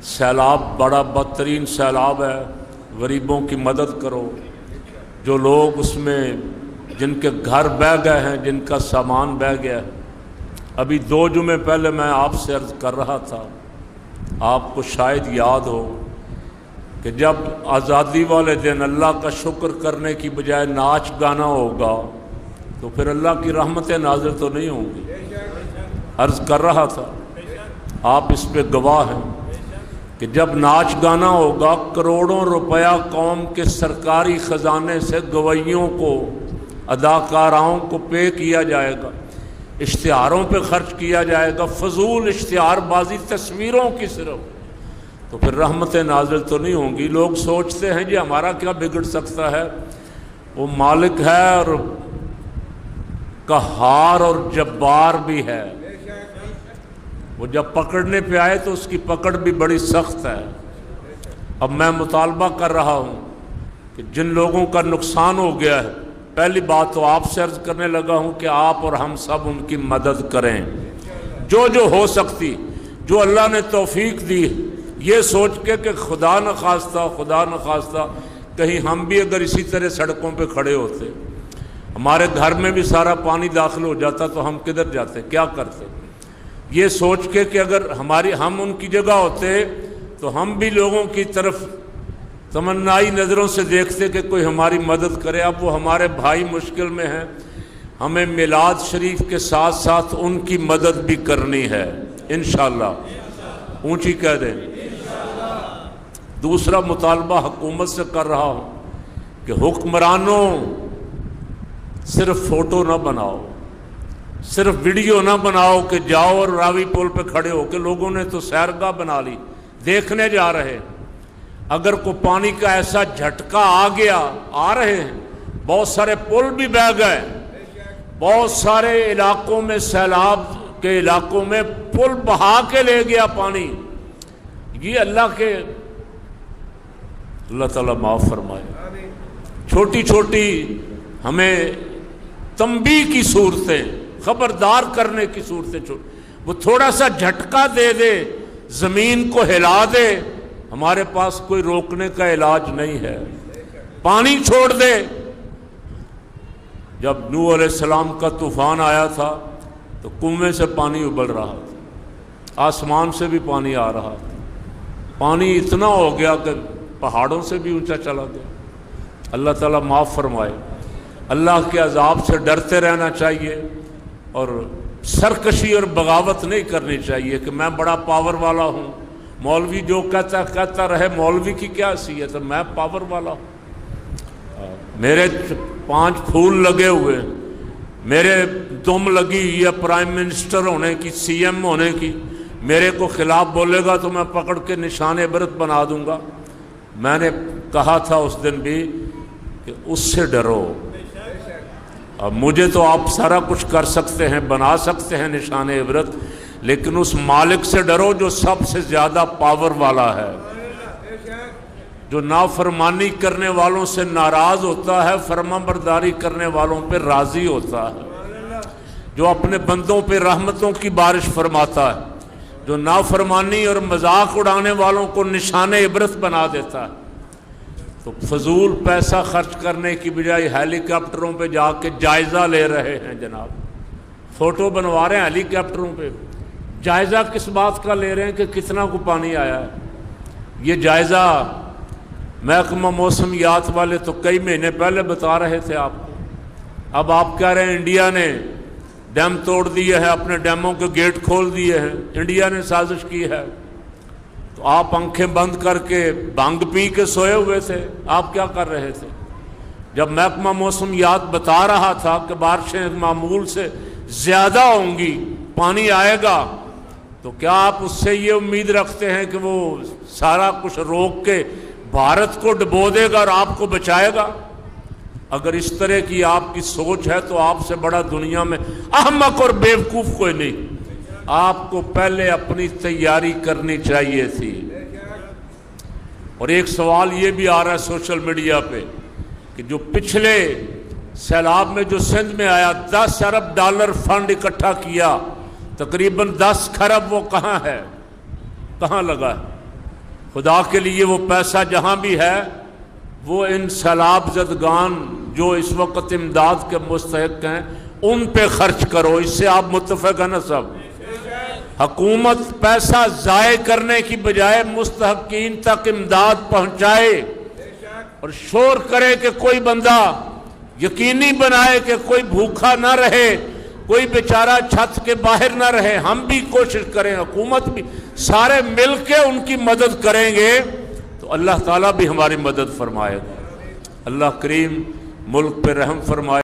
سیلاب بڑا بدترین سیلاب ہے، غریبوں کی مدد کرو، جو لوگ اس میں جن کے گھر بہہ گئے ہیں، جن کا سامان بہہ گیا ہے۔ ابھی 2 جمعے پہلے میں آپ سے عرض کر رہا تھا، آپ کو شاید یاد ہو کہ جب آزادی والے دن اللہ کا شکر کرنے کی بجائے ناچ گانا ہوگا تو پھر اللہ کی رحمتیں نازل تو نہیں ہوں گی۔ عرض کر رہا تھا، آپ اس پہ گواہ ہیں کہ جب ناچ گانا ہوگا کروڑوں روپیہ قوم کے سرکاری خزانے سے گویوں کو، اداکاراؤں کو پے کیا جائے گا، اشتہاروں پہ خرچ کیا جائے گا، فضول اشتہار بازی تصویروں کی صرف، تو پھر رحمتیں نازل تو نہیں ہوں گی۔ لوگ سوچتے ہیں جی ہمارا کیا بگڑ سکتا ہے، وہ مالک ہے اور قہار اور جبار بھی ہے، وہ جب پکڑنے پہ آئے تو اس کی پکڑ بھی بڑی سخت ہے۔ اب میں مطالبہ کر رہا ہوں کہ جن لوگوں کا نقصان ہو گیا ہے، پہلی بات تو آپ سے عرض کرنے لگا ہوں کہ آپ اور ہم سب ان کی مدد کریں، جو ہو سکتی، جو اللہ نے توفیق دی، یہ سوچ کے کہ خدا نخواستہ کہیں ہم بھی اگر اسی طرح سڑکوں پہ کھڑے ہوتے، ہمارے گھر میں بھی سارا پانی داخل ہو جاتا تو ہم کدھر جاتے، کیا کرتے، یہ سوچ کے کہ اگر ہم ان کی جگہ ہوتے تو ہم بھی لوگوں کی طرف تمنائی نظروں سے دیکھتے کہ کوئی ہماری مدد کرے۔ اب وہ ہمارے بھائی مشکل میں ہیں، ہمیں میلاد شریف کے ساتھ ساتھ ان کی مدد بھی کرنی ہے انشاءاللہ، اونچی کہہ دیں۔ دوسرا مطالبہ حکومت سے کر رہا ہوں کہ حکمرانوں صرف فوٹو نہ بناؤ، صرف ویڈیو نہ بناؤ کہ جاؤ اور راوی پل پہ کھڑے ہو کہ لوگوں نے تو سیرگاہ بنا لی، دیکھنے جا رہے۔ اگر کوئی پانی کا ایسا جھٹکا آ رہے ہیں، بہت سارے پل بھی بہہ گئے، بہت سارے علاقوں میں سیلاب کے علاقوں میں پل بہا کے لے گیا پانی، یہ اللہ تعالیٰ معاف فرمائے۔ چھوٹی چھوٹی ہمیں تنبیہ کی صورتیں، خبردار کرنے کی صورتیں، وہ تھوڑا سا جھٹکا دے زمین کو ہلا دے، ہمارے پاس کوئی روکنے کا علاج نہیں ہے، پانی چھوڑ دے۔ جب نوح علیہ السلام کا طوفان آیا تھا تو کنویں سے پانی ابل رہا تھا، آسمان سے بھی پانی آ رہا تھا، پانی اتنا ہو گیا کہ پہاڑوں سے بھی اونچا چلا گیا۔ اللہ تعالیٰ معاف فرمائے۔ اللہ کے عذاب سے ڈرتے رہنا چاہیے اور سرکشی اور بغاوت نہیں کرنی چاہیے کہ میں بڑا پاور والا ہوں، مولوی جو کہتا رہے، مولوی کی کیا حیثیت ہے، میں پاور والا ہوں، میرے 5 پھول لگے ہوئے، میرے دم لگی یا پرائم منسٹر ہونے کی، سی ایم ہونے کی، میرے کو خلاف بولے گا تو میں پکڑ کے نشان عبرت بنا دوں گا۔ میں نے کہا تھا اس دن بھی کہ اس سے ڈرو۔ اب مجھے تو آپ سارا کچھ کر سکتے ہیں، بنا سکتے ہیں نشان عبرت، لیکن اس مالک سے ڈرو جو سب سے زیادہ پاور والا ہے، جو نافرمانی کرنے والوں سے ناراض ہوتا ہے، فرما برداری کرنے والوں پہ راضی ہوتا ہے، جو اپنے بندوں پہ رحمتوں کی بارش فرماتا ہے، جو نافرمانی اور مذاق اڑانے والوں کو نشان عبرت بنا دیتا ہے۔ تو فضول پیسہ خرچ کرنے کی بجائے ہیلی کاپٹروں پہ جا کے جائزہ لے رہے ہیں جناب، فوٹو بنوا رہے ہیں ہیلی کاپٹروں پہ، جائزہ کس بات کا لے رہے ہیں کہ کتنا کو پانی آیا ہے؟ یہ جائزہ محکمہ موسمیات والے تو کئی مہینے پہلے بتا رہے تھے آپ کو، اب آپ کہہ رہے ہیں انڈیا نے ڈیم توڑ دیے ہیں، اپنے ڈیموں کے گیٹ کھول دیے ہیں، انڈیا نے سازش کی ہے، تو آپ آنکھیں بند کر کے بھنگ پی کے سوئے ہوئے تھے، آپ کیا کر رہے تھے؟ جب محکمہ موسمیات بتا رہا تھا کہ بارشیں معمول سے زیادہ ہوں گی، پانی آئے گا، تو کیا آپ اس سے یہ امید رکھتے ہیں کہ وہ سارا کچھ روک کے بھارت کو ڈبو دے گا اور آپ کو بچائے گا؟ اگر اس طرح کی آپ کی سوچ ہے تو آپ سے بڑا دنیا میں احمق اور بیوقوف کوئی نہیں۔ آپ کو پہلے اپنی تیاری کرنی چاہیے تھی۔ اور ایک سوال یہ بھی آ رہا ہے سوشل میڈیا پہ کہ جو پچھلے سیلاب میں جو سندھ میں آیا، 10 ارب ڈالر فنڈ اکٹھا کیا، تقریباً 10 کھرب وہ کہاں ہے، کہاں لگا ہے؟ خدا کے لیے وہ پیسہ جہاں بھی ہے وہ ان سیلاب زدگان جو اس وقت امداد کے مستحق ہیں ان پہ خرچ کرو. اس سے آپ متفق ہیں نا سب؟ حکومت پیسہ ضائع کرنے کی بجائے مستحقین تک امداد پہنچائے اور شور کرے کہ کوئی بندہ یقینی بنائے کہ کوئی بھوکا نہ رہے، کوئی بیچارہ چھت کے باہر نہ رہے. ہم بھی کوشش کریں، حکومت بھی، سارے مل کے ان کی مدد کریں گے تو اللہ تعالیٰ بھی ہماری مدد فرمائے گا. اللہ کریم ملک پہ رحم فرمائے.